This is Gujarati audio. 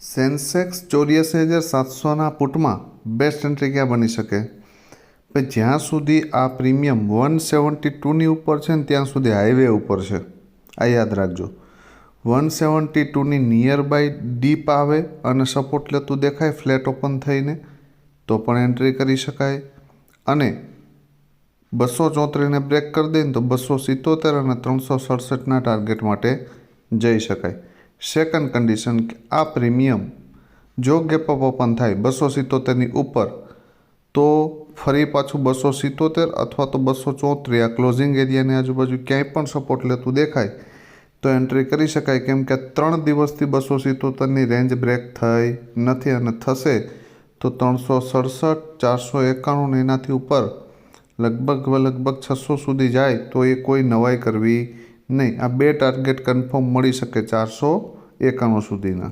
સેન્સેક્સ 84,700ના પુટમાં બેસ્ટ એન્ટ્રી ક્યાં બની શકે? ભાઈ જ્યાં સુધી આ પ્રીમિયમ 172ની ઉપર છે ને ત્યાં સુધી હાઈવે ઉપર છે, આ યાદ રાખજો. 172ની નિયર બાય ડીપ આવે અને સપોર્ટ લેતું દેખાય ફ્લેટ ઓપન થઈને તો પણ એન્ટ્રી કરી શકાય. અને 234ને બ્રેક કરી દઈને તો 277 અને 367ના ટાર્ગેટ માટે જઈ શકાય. સેકન્ડ કન્ડિશન કે આ પ્રીમિયમ જો ગેપ અપ ઓપન થાય 277ની ઉપર તો ફરી પાછું 277 અથવા તો 234 આ ક્લોઝિંગ એરિયાની આજુબાજુ ક્યાંય પણ સપોર્ટ લેતું દેખાય તો એન્ટ્રી કરી શકાય. કેમ કે 3 દિવસથી 277ની રેન્જ બ્રેક થઈ નથી અને થશે તો 367, 491 એનાથી ઉપર લગભગ 600 સુધી જાય તો એ કોઈ નવાઈ કરવી નહીં. આ બે ટાર્ગેટ કન્ફર્મ મળી શકે 491 સુધીના.